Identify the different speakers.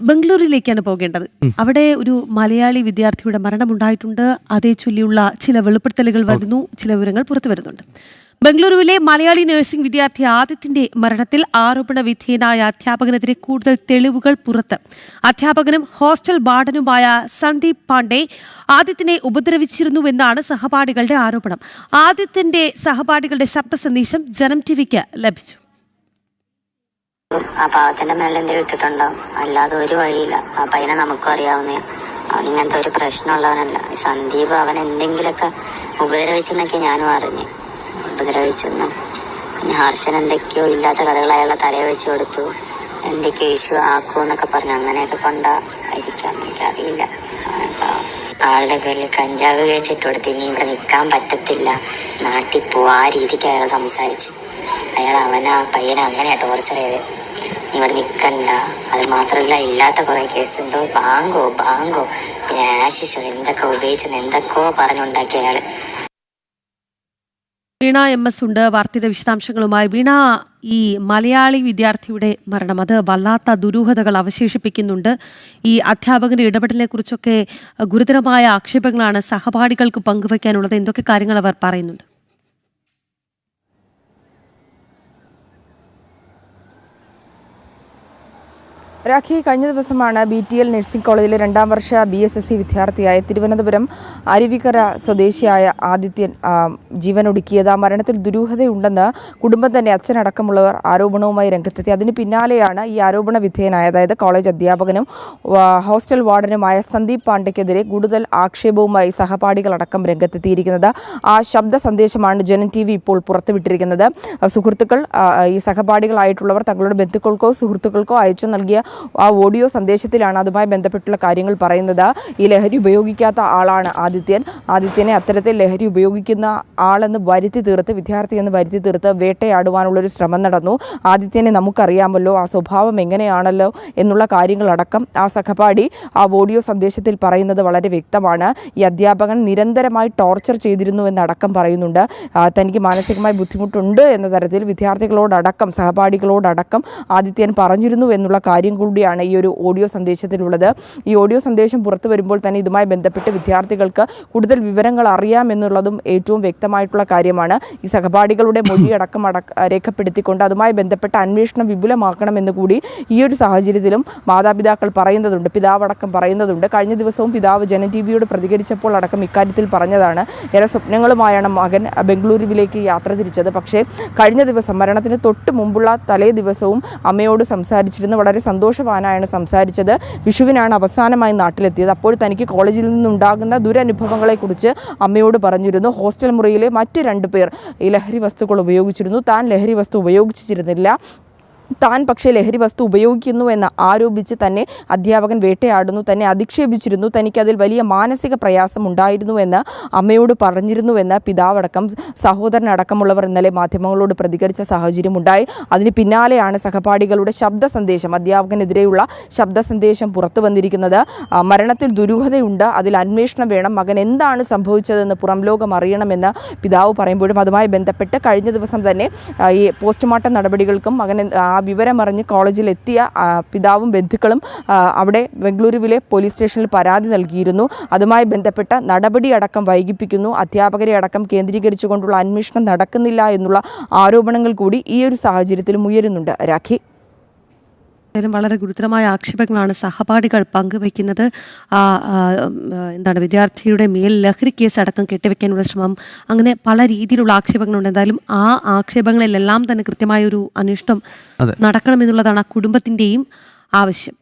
Speaker 1: ബംഗളൂരുവിലേക്കാണ് പോകേണ്ടത്. അവിടെ ഒരു മലയാളി വിദ്യാർത്ഥിയുടെ മരണമുണ്ടായിട്ടുണ്ട്. അതേ ചൊല്ലിയുള്ള ചില വെളിപ്പെടുത്തലുകൾ വരുന്നു, ചില വിവരങ്ങൾ പുറത്തു വരുന്നുണ്ട്. ബംഗളൂരുവിലെ മലയാളി നഴ്സിംഗ് വിദ്യാർത്ഥി ആദിത്യന്റെ മരണത്തിൽ ആരോപണ വിധേയനായ അധ്യാപകനെതിരെ കൂടുതൽ തെളിവുകൾ പുറത്ത്. അധ്യാപകനും ഹോസ്റ്റൽ വാർഡനുമായ സന്ദീപ് പാണ്ഡെ ആദിത്യനെ ഉപദ്രവിച്ചിരുന്നുവെന്നാണ് സഹപാഠികളുടെ ആരോപണം. ആദിത്യന്റെ സഹപാഠികളുടെ ശബ്ദ സന്ദേശം ജനം ടിവിക്ക് ലഭിച്ചു.
Speaker 2: ആ പാവത്തിന്റെ മേളിൽ എന്തെങ്കിലും ഇട്ടിട്ടുണ്ടോ? അല്ലാതെ ഒരു വഴിയില്ല. ആ പയ്യനെ നമുക്കും അറിയാവുന്ന അവൻ ഇങ്ങനത്തെ ഒരു പ്രശ്നമുള്ളവനല്ല. സന്ദീപ് അവൻ എന്തെങ്കിലുമൊക്കെ ഉപദ്രവിച്ചെന്നൊക്കെ ഞാനും അറിഞ്ഞു. ഉപദ്രവിച്ചെന്നും പിന്നെ ഹർഷൻ എന്തൊക്കെയോ ഇല്ലാത്ത കഥകൾ അയാളെ തലയെ വെച്ച് കൊടുത്തു, എന്തൊക്കെയോ ഇഷ്യൂ ആക്കുമെന്നൊക്കെ പറഞ്ഞു. അങ്ങനെയൊക്കെ കൊണ്ടായിരിക്കാം, എനിക്കറിയില്ല. ആളുടെ പേരിൽ കഞ്ചാവ് കേസിട്ട് കൊടുത്ത് ഇനി ഇവിടെ നിൽക്കാൻ പറ്റത്തില്ല, നാട്ടിൽ പോവാ, ആ രീതിക്ക് അയാൾ സംസാരിച്ച്. അവനാ പയ്യനെ അങ്ങനെയാ ടോർച്ചർ ചെയ്ത്, ഇവിടെ നിൽക്കണ്ട. അത് മാത്രമല്ല, ഇല്ലാത്ത കുറെ കേസ് എന്തോ ബാങ്കോ പിന്നെ ആശിഷോ എന്തൊക്കെ ഉപയോഗിച്ചെന്ന് എന്തൊക്കെയോ പറഞ്ഞുണ്ടാക്കി അയാള്.
Speaker 1: വീണ MS ഉണ്ട് വാർത്തയുടെ വിശദാംശങ്ങളുമായി. വീണ, ഈ മലയാളി വിദ്യാർത്ഥിയുടെ മരണം അത് വല്ലാത്ത ദുരൂഹതകൾ അവശേഷിപ്പിക്കുന്നുണ്ട്. ഈ അധ്യാപകന്റെ ഇടപെടലിനെ കുറിച്ചൊക്കെ ഗുരുതരമായ ആക്ഷേപങ്ങളാണ് സഹപാഠികൾക്ക് പങ്കുവയ്ക്കാനുള്ളത്. എന്തൊക്കെ കാര്യങ്ങൾ അവർ പറയുന്നുണ്ട്?
Speaker 3: രാഖി, കഴിഞ്ഞ ദിവസമാണ് BTL നഴ്സിംഗ് കോളേജിലെ 2ാം വർഷ BSSC വിദ്യാർത്ഥിയായ തിരുവനന്തപുരം അരുവിക്കര സ്വദേശിയായ ആദിത്യൻ ജീവനൊടുക്കിയത്. ആ മരണത്തിൽ ദുരൂഹതയുണ്ടെന്ന് കുടുംബം തന്നെ, അച്ഛനടക്കമുള്ളവർ ആരോപണവുമായി രംഗത്തെത്തി. അതിന് പിന്നാലെയാണ് ഈ ആരോപണ വിധേയനായ, അതായത് കോളേജ് അധ്യാപകനും ഹോസ്റ്റൽ വാർഡനുമായ സന്ദീപ് പാണ്ഡെക്കെതിരെ കൂടുതൽ ആക്ഷേപവുമായി സഹപാഠികളടക്കം രംഗത്തെത്തിയിരിക്കുന്നത്. ആ ശബ്ദ സന്ദേശമാണ് ജനം TV ഇപ്പോൾ പുറത്തുവിട്ടിരിക്കുന്നത്. സുഹൃത്തുക്കൾ, ഈ സഹപാഠികളായിട്ടുള്ളവർ തങ്ങളുടെ ബന്ധുക്കൾക്കോ സുഹൃത്തുക്കൾക്കോ അയച്ചു നൽകിയ ആ ഓഡിയോ സന്ദേശത്തിലാണ് അതുമായി ബന്ധപ്പെട്ടുള്ള കാര്യങ്ങൾ പറയുന്നത്. ഈ ലഹരി ഉപയോഗിക്കാത്ത ആളാണ് ആദിത്യനെ അത്തരത്തിൽ ലഹരി ഉപയോഗിക്കുന്ന ആളെന്ന് വരുത്തി തീർത്ത്, വിദ്യാർത്ഥിയെന്ന് വരുത്തി തീർത്ത് വേട്ടയാടുവാനുള്ളൊരു ശ്രമം നടന്നു. ആദിത്യനെ നമുക്കറിയാമല്ലോ, ആ സ്വഭാവം എങ്ങനെയാണല്ലോ എന്നുള്ള കാര്യങ്ങളടക്കം ആ സഹപാഠി ആ ഓഡിയോ സന്ദേശത്തിൽ പറയുന്നത് വളരെ വ്യക്തമാണ്. ഈ അധ്യാപകൻ നിരന്തരമായി ടോർച്ചർ ചെയ്തിരുന്നു എന്നടക്കം പറയുന്നുണ്ട്. തനിക്ക് മാനസികമായി ബുദ്ധിമുട്ടുണ്ട് എന്ന തരത്തിൽ വിദ്യാർത്ഥികളോടടക്കം സഹപാഠികളോടടക്കം ആദിത്യൻ പറഞ്ഞിരുന്നു എന്നുള്ള കാര്യം കൂടിയാണ് ഈ ഒരു ഓഡിയോ സന്ദേശത്തിലുള്ളത്. ഈ ഓഡിയോ സന്ദേശം പുറത്തു വരുമ്പോൾ തന്നെ ഇതുമായി ബന്ധപ്പെട്ട് വിദ്യാർത്ഥികൾക്ക് കൂടുതൽ വിവരങ്ങൾ അറിയാമെന്നുള്ളതും ഏറ്റവും വ്യക്തമായിട്ടുള്ള കാര്യമാണ്. ഈ സഹപാഠികളുടെ മൊഴിയടക്കം രേഖപ്പെടുത്തിക്കൊണ്ട് അതുമായി ബന്ധപ്പെട്ട അന്വേഷണം വിപുലമാക്കണമെന്ന് കൂടി ഈ ഒരു സാഹചര്യത്തിലും മാതാപിതാക്കൾ പറയുന്നതുണ്ട്, പിതാവടക്കം പറയുന്നതുണ്ട്. കഴിഞ്ഞ ദിവസവും പിതാവ് ജനം TVയോട് പ്രതികരിച്ചപ്പോൾ അടക്കം ഇക്കാര്യത്തിൽ പറഞ്ഞതാണ്. ഏറെ സ്വപ്നങ്ങളുമായാണ് മകൻ ബംഗളൂരുവിലേക്ക് യാത്ര തിരിച്ചത്. പക്ഷേ കഴിഞ്ഞ ദിവസം, മരണത്തിന് തൊട്ട് മുമ്പുള്ള തലേ ദിവസവും അമ്മയോട് സംസാരിച്ചിരുന്നു. വളരെ സന്തോഷവാനായാണ് സംസാരിച്ചത്. വിഷുവിനാണ് അവസാനമായി നാട്ടിലെത്തിയത്. അപ്പോൾ തനിക്ക് കോളേജിൽ നിന്നുണ്ടാകുന്ന ദുരനുഭവങ്ങളെക്കുറിച്ച് അമ്മയോട് പറഞ്ഞിരുന്നു. ഹോസ്റ്റൽ മുറിയിലെ മറ്റ് 2 പേർ ഈ ലഹരി വസ്തുക്കൾ ഉപയോഗിച്ചിരുന്നു. താൻ ലഹരി വസ്തു ഉപയോഗിച്ചിരുന്നില്ല. താൻ പക്ഷേ ലഹരി വസ്തു ഉപയോഗിക്കുന്നു എന്ന് ആരോപിച്ച് തന്നെ അധ്യാപകൻ വേട്ടയാടുന്നു, തന്നെ അധിക്ഷേപിച്ചിരുന്നു, തനിക്കതിൽ വലിയ മാനസിക പ്രയാസം ഉണ്ടായിരുന്നുവെന്ന് അമ്മയോട് പറഞ്ഞിരുന്നുവെന്ന് പിതാവടക്കം സഹോദരനടക്കമുള്ളവർ ഇന്നലെ മാധ്യമങ്ങളോട് പ്രതികരിച്ച സാഹചര്യമുണ്ടായി. അതിന് പിന്നാലെയാണ് സഹപാഠികളുടെ ശബ്ദ സന്ദേശം, അധ്യാപകനെതിരെയുള്ള ശബ്ദ സന്ദേശം പുറത്തു വന്നിരിക്കുന്നത്. മരണത്തിൽ ദുരൂഹതയുണ്ട്, അതിൽ അന്വേഷണം വേണം, മകൻ എന്താണ് സംഭവിച്ചതെന്ന് പുറം ലോകം അറിയണമെന്ന് പിതാവ് പറയുമ്പോഴും അതുമായി ബന്ധപ്പെട്ട് കഴിഞ്ഞ ദിവസം തന്നെ ഈ പോസ്റ്റ്മോർട്ടം നടപടികൾക്കും മകൻ ആ വിവരമറിഞ്ഞ് കോളേജിലെത്തിയ പിതാവും ബന്ധുക്കളും അവിടെ ബംഗളൂരുവിലെ പോലീസ് സ്റ്റേഷനിൽ പരാതി നൽകിയിരുന്നു. അതുമായി ബന്ധപ്പെട്ട നടപടിയടക്കം വൈകിപ്പിക്കുന്നു, അധ്യാപകരെ അടക്കം കേന്ദ്രീകരിച്ചുകൊണ്ടുള്ള അന്വേഷണം നടക്കുന്നില്ല എന്നുള്ള ആരോപണങ്ങൾ കൂടി ഈ ഒരു സാഹചര്യത്തിലും ഉയരുന്നുണ്ട്. രാഖി,
Speaker 1: വളരെ ഗുരുതരമായ ആക്ഷേപങ്ങളാണ് സഹപാഠികൾ പങ്കുവയ്ക്കുന്നത്. വിദ്യാർത്ഥിയുടെ മേൽ ലഹരി കേസ് അടക്കം കെട്ടിവെക്കാനുള്ള ശ്രമം, അങ്ങനെ പല രീതിയിലുള്ള ആക്ഷേപങ്ങളുണ്ട്. എന്തായാലും ആ ആക്ഷേപങ്ങളിലെല്ലാം തന്നെ കൃത്യമായൊരു അന്വേഷണം നടക്കണമെന്നുള്ളതാണ് ആ കുടുംബത്തിൻ്റെയും ആവശ്യം.